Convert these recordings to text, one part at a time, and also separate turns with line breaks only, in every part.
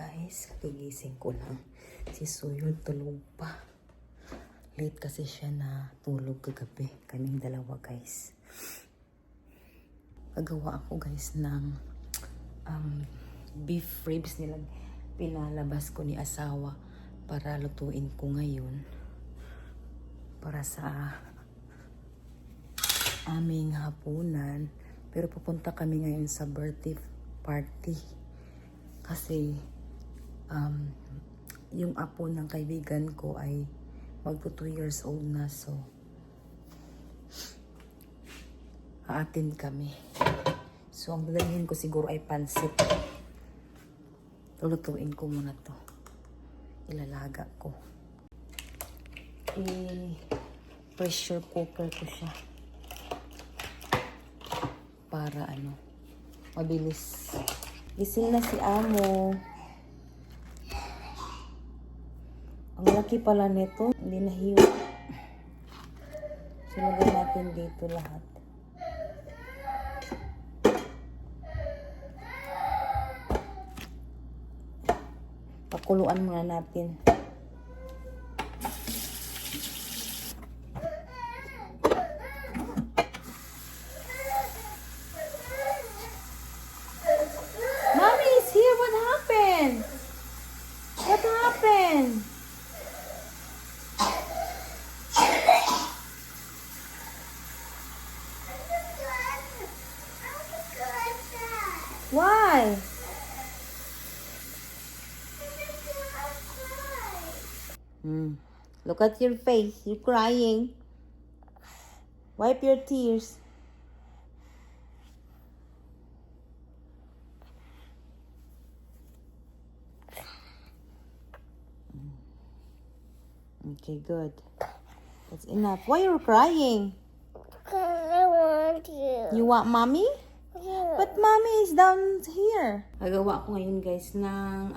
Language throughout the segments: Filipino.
guys, kagigising ko lang. Si Suyol tulog pa. Late kasi siya na tulog kagabi. Kaming dalawa guys. Gagawa ako guys ng beef ribs nilang pinalabas ko ni asawa para lutuin ko ngayon. Para sa aming hapunan. Pero pupunta kami ngayon sa birthday party. Kasi yung apo ng kaibigan ko ay magto 2 years old na, so aatin kami. So ang dadalhin ko siguro ay pansit. Lulutuin ko muna to. Ilalaga ko. Pressure cooker ko siya. Para mabilis. Gising na si Amo. Ang laki pala nito. Hindi nahiwa. Silagay natin dito lahat. Pakuluan muna natin. Mommy is here. What happened? What happened? Why? Look at your face. You're crying. Wipe your tears. Okay, good. That's enough. Why you're crying?
Because I want you.
You want mommy?
Yeah.
But mommy is down here. Gagawa ko ngayon guys ng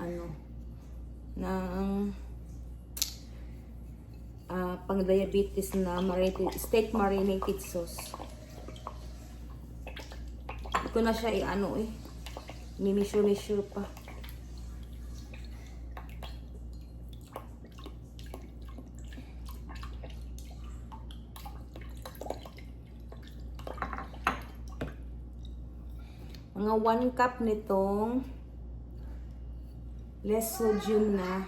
pang diabetes na steak marinated sauce. Hindi ko na siya Mimi-sure pa. Mga 1 cup nitong less sodium na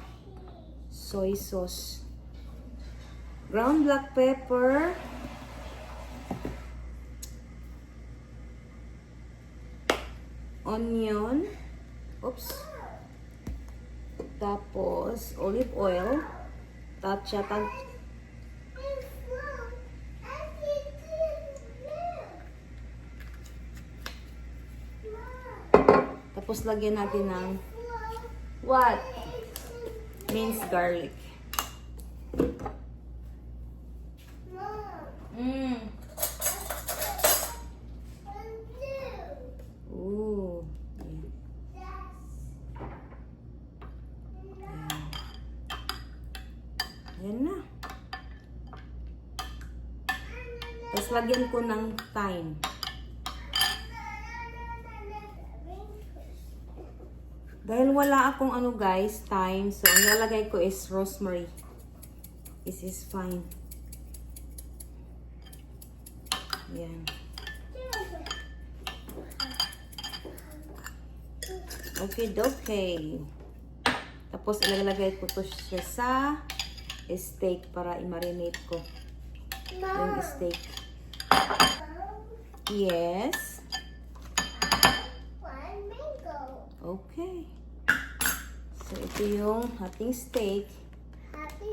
soy sauce. Ground black pepper. Onion. Oops. Tapos olive oil. Tapos lagyan natin ng what? Minced garlic. Ooh. Yan na. Tapos lagyan ko ng thyme. Dahil wala akong guys, thyme, so ang lalagay ko is rosemary. This is fine. Yan. Okay. Tapos ilalagay ko to siya sa steak para i-marinate ko. Yung steak. Yes. Okay. So ito yung ating steak.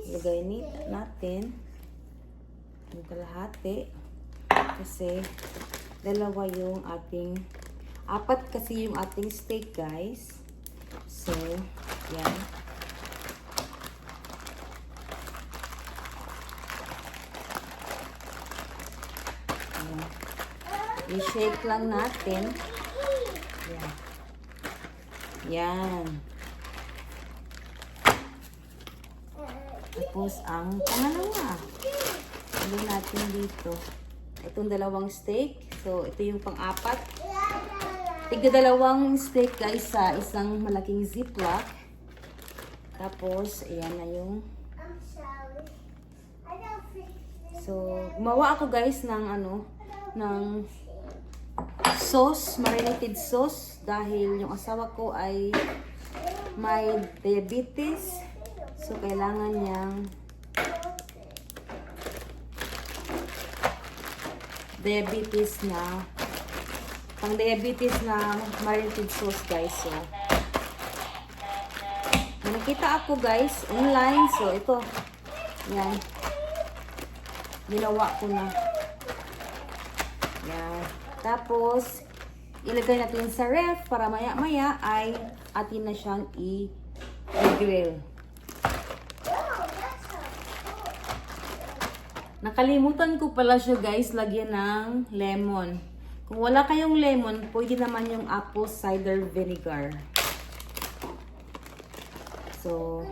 Ilagay natin yung kalahati. Kasi dalawa yung apat kasi yung ating steak guys. So yan. I-shake lang natin. Yan. Yan. Tapos ang pangalawa. Ilagay natin dito. Itong dalawang steak. So ito yung pang-apat. Tigda dalawang steak guys sa isang malaking ziplock. Tapos, ayan na yung...
I'm sorry. I don't fix this.
So, gumawa ako guys ng ano, ng sauce, marinated sauce. Dahil yung asawa ko ay may diabetes. So, kailangan niyang pang-diabetes na marinated sauce guys. So, may nakita ako guys online. So, ito. Yan. Ginawa ko na. Yan. Tapos, ilagay natin sa ref para maya-maya ay atin na siyang i-grill. Nakalimutan ko pala siya guys, lagyan ng lemon. Kung wala kayong lemon, pwede naman yung apple cider vinegar. So,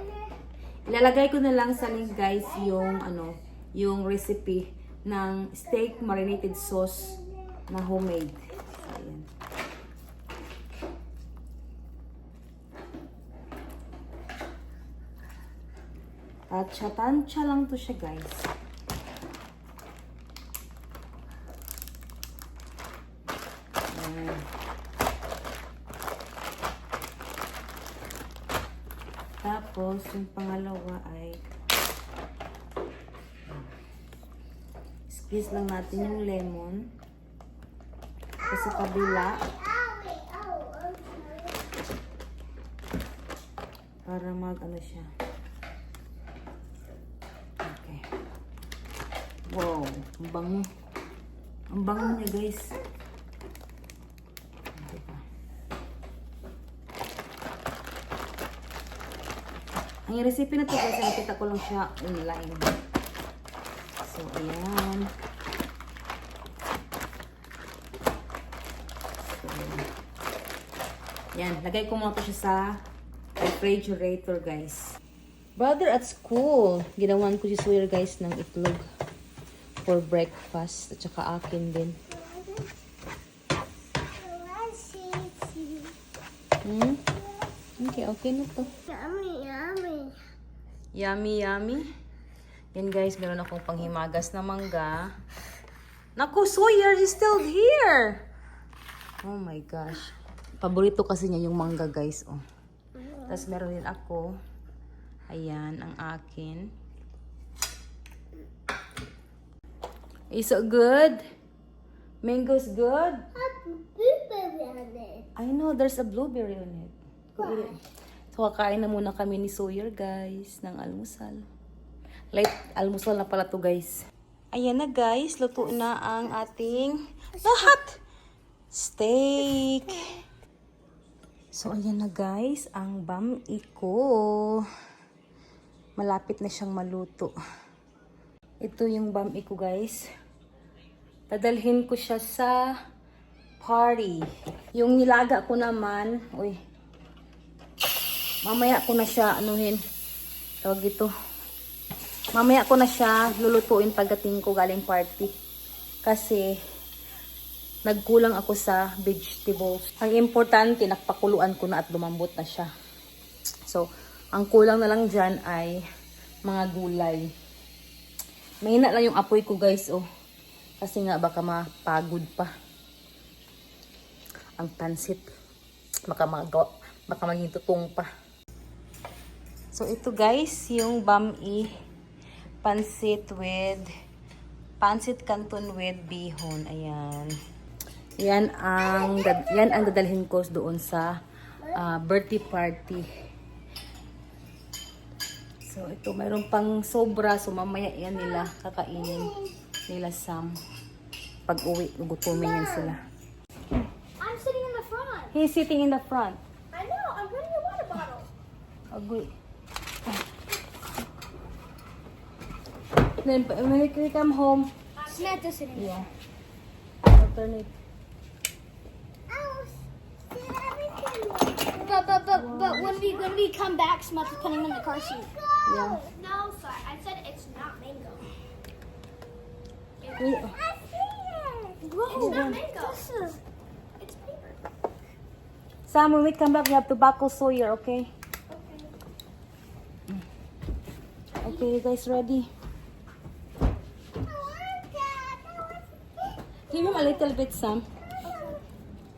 ilalagay ko na lang sa link guys yung ano, yung recipe ng steak marinated sauce na homemade. Ayan. Tansya lang to siya guys. Ayan. Tapos, yung pangalawa ay squeeze lang natin yung lemon. Tapos sa kabila para mag ano siya. Okay. Wow, ang bango. Ang bango niya guys. Diba? Ang recipe na to guys, nakita ko lang siya online. So, ayan. So, yan. Lagay ko muna to siya sa refrigerator, guys. Brother at school, ginawan ko si Sawyer, guys, ng itlog for breakfast. At saka akin din. Okay, okay na to.
Yummy, yummy.
Yummy, yummy. Yan guys, meron akong panghimagas na mangga. Naku, Sawyer, he's still here! Oh my gosh. Paborito kasi niya yung mangga guys. Oh. Tapos meron din ako. Ayan, ang akin. Is it good? Mango's good?
Blueberry on it.
I know, there's a blueberry on it. So, kakain na muna kami ni Sawyer guys ng almusal. Late almusal na pala to guys. Ayan na guys, luto na ang ating lahat. Steak. So ayan na guys, ang bami ko. Malapit na siyang maluto. Ito yung bami ko guys. Dadalhin ko siya sa party. Yung nilaga ko naman, uy. Mamaya ko na siya anuhin. Tawag ito. Mamaya ko na siya lulutuin pagdating ko galing party. Kasi nagkulang ako sa vegetables. Ang importante, nakpakuluan ko na at lumambot na siya. So, ang kulang na lang dyan ay mga gulay. Mahina lang yung apoy ko guys, oh. Kasi nga baka mapagod pa. Ang pansit. Baka maging tutong pa. So, ito guys, yung bami pansit canton with bihon. Ayan. Yan ang dadalhin ko doon sa birthday party. So, ito, mayroon pang sobra. So, mamaya yan nila kakainin nila Sam. Pag uwi, gugutumin yan sila.
I'm sitting in the front.
He's sitting in the front.
I know. I'm bringing a water bottle.
Agree. Then, when we come home,
Samantha sitting.
yeah. Alternate.
But when we come back, Samantha's putting him in the car seat.
Yeah.
No, sir. I said it's not mango.
We,
It's not mango. It's paper.
Sam, when we come back, we have to buckle Sawyer, okay? Okay, you guys ready? Give him a little bit, Sam.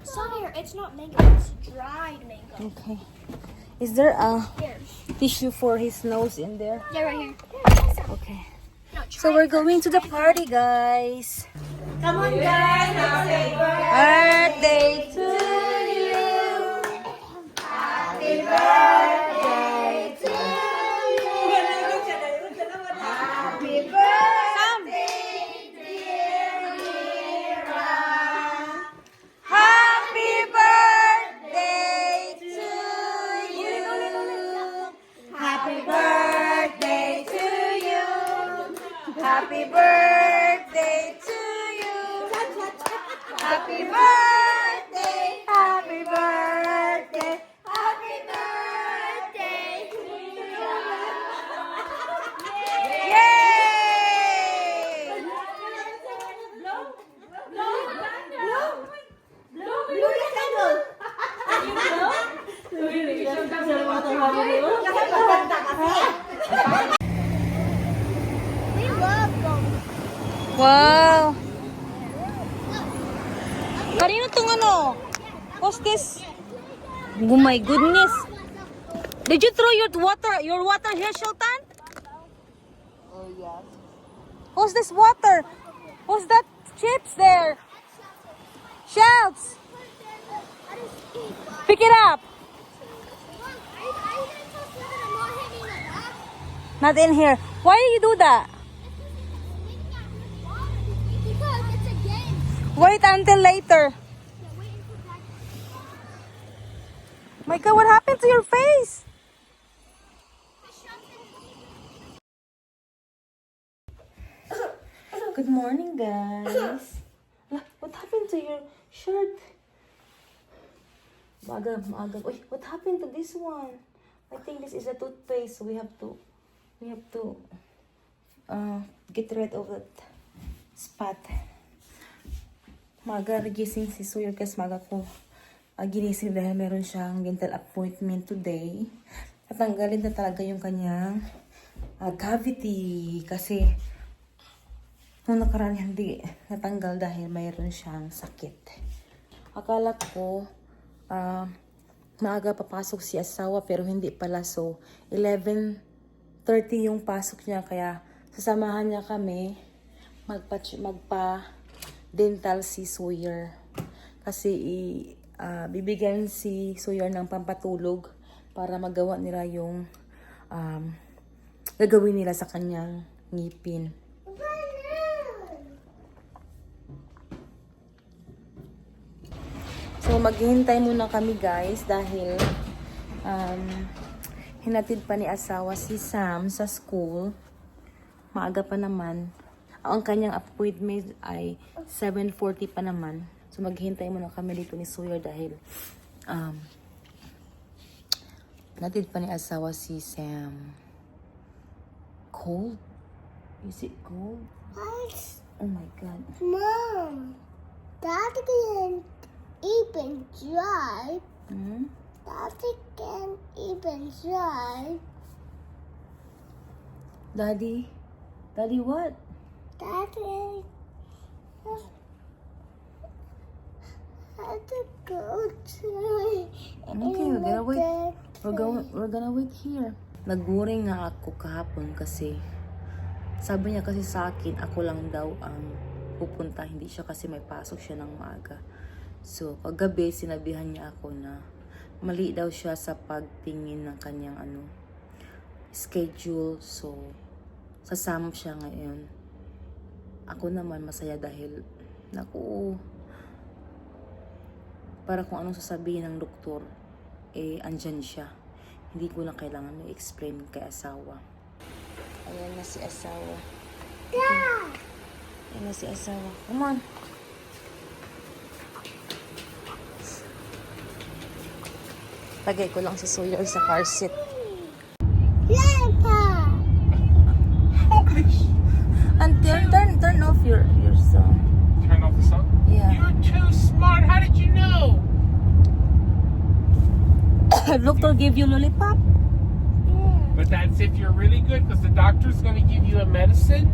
Sawyer, it's not mango, it's dried mango.
Okay. Is there a
Here.
tissue for his nose in there?
Yeah, right here.
Okay.
No,
So we're going to the party, guys. Come on, guys. Happy birthday to you. Happy birthday to you. Happy birthday, dear Mira. Happy birthday to you. Happy birthday to you. Happy birthday to you. Happy birthday. Happy birthday. Happy birthday to you. Yay!
We love them.
Wow! Kanino tong ano? What's this? Oh my goodness! Did you throw your water here, Sultan? Oh yes. What's this water? What's that chips there? Shells! Pick it up! Not in here. Why do you do that?
Because it's a game.
Wait until later. My God, what happened to your face? Good morning, guys. What happened to your shirt? Maaga. Uy, what happened to this one? I think this is a toothpaste. We have to get rid of that spot. Maaga nagising si Sawyer kasi maaga ko ginising dahil meron siyang dental appointment today. Tatanggalin na talaga yung kanyang cavity kasi nung nakaraan hindi natanggal dahil mayroon siyang sakit. Akala ko maaga papasok si asawa pero hindi pala, so 11:30 yung pasok niya kaya sasamahan niya kami magpa dental si Sawyer kasi bibigyan si Sawyer ng pampatulog para magawa nila yung gagawin nila sa kanyang ngipin. So maghihintay muna kami, guys, dahil hinatid pa ni asawa si Sam sa school. Maaga pa naman. Ang kanyang appointment ay 7:40 pa naman. So maghihintay muna kami dito ni Sawyer dahil natid pa ni asawa si Sam. Cold? Is it cold? Oh my God.
Mom, Daddy can't even drive.
Hmm?
Daddy can't even drive.
Daddy? Daddy what?
Daddy had to go to.
Okay, we're gonna wait. We're gonna wait here. Nag-worry nga ako kahapon kasi sabi niya kasi sa akin, ako lang daw ang pupunta. Hindi siya kasi may pasok siya ng maaga. So, paggabi, sinabihan niya ako na mali daw siya sa pagtingin ng kanyang schedule. So, sasama siya ngayon. Ako naman masaya dahil para kung anong sasabihin ng doktor, andyan siya. Hindi ko na kailangan i-explain kay asawa. Ayan na si asawa. Ayan na si asawa. Come on. Lagay ko lang si Sawyer sa car seat.
Grandpa!
Until turn off your song.
Turn off the song?
Yeah.
You're too smart. How did you know?
Doctor give you lollipop?
But that's if you're really good, because the doctor's going to give you a medicine,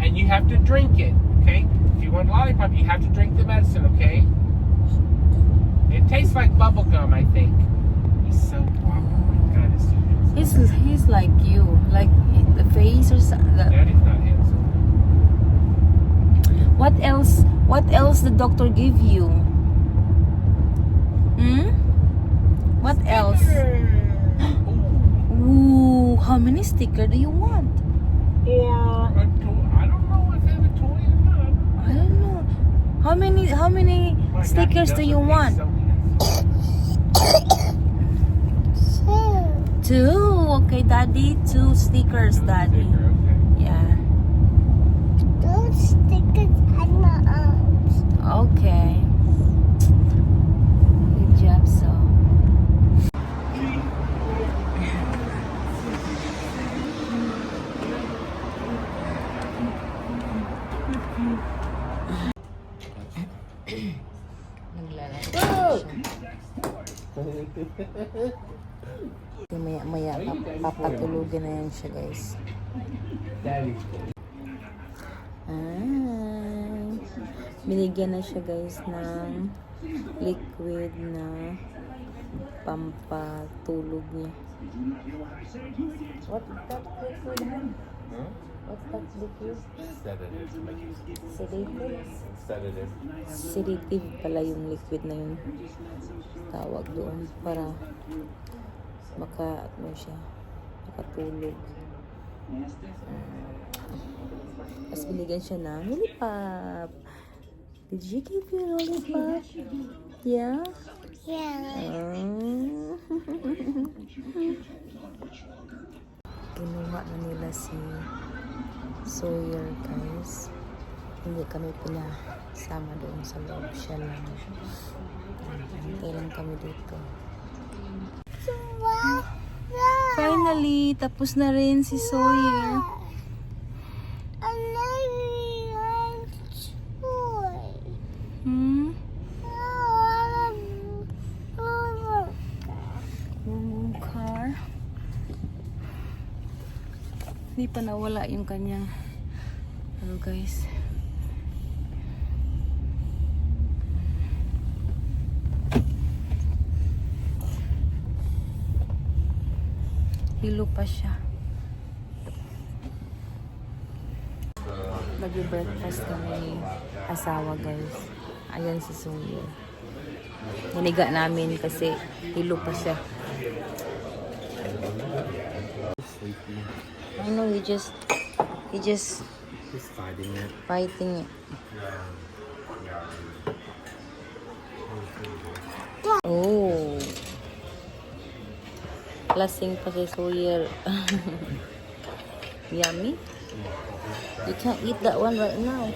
and you have to drink it. Okay? If you want lollipop, you have to drink the medicine. Okay? It tastes like bubble gum, I think. He's so wow. Oh my God, it's so handsome.
He's like you, like the face or something.
Daddy's not handsome.
What else? What else the doctor give you? Hmm? What else? Ooh, how many sticker do you want?
Or a toy. I don't know if they have a toy or not.
I don't know. How many
Oh my God,
stickers
he
do
doesn't
you
taste
want?
so handsome.
Two. Okay, daddy. 2 stickers, daddy.
Sticker, okay.
Yeah.
Those stickers on my arms.
Okay. Good job, so. Maya papatulugan na yan siya, guys.
Daddy.
Binigyan na siya, guys, ng liquid na pampatulog niya. What that liquid, hon? What's that liquid? Sedative? Sedative pala yung liquid na yun. Tawag doon para makatulog. Tapos binigyan siya ng lollipop. Did you give you a lollipop? Yeah?
Yeah.
Kinuha na nila si Sawyer, guys. Hindi kami pinasama doon sa loob, siya lang. Hintay lang kami dito. Finally, tapos na rin si Sawyer. Hmm? Yung car. Hindi pa nawala yung kanyang guys. Hilo pa siya. Mag-breakfast kami asawa, guys. Ayan si Sawyer. Hiniga namin kasi hilo pa siya. I know he just
He's fighting it.
fighting it. Oh. Lasing pa si Sawyer. Yummy. You can't eat that one right now.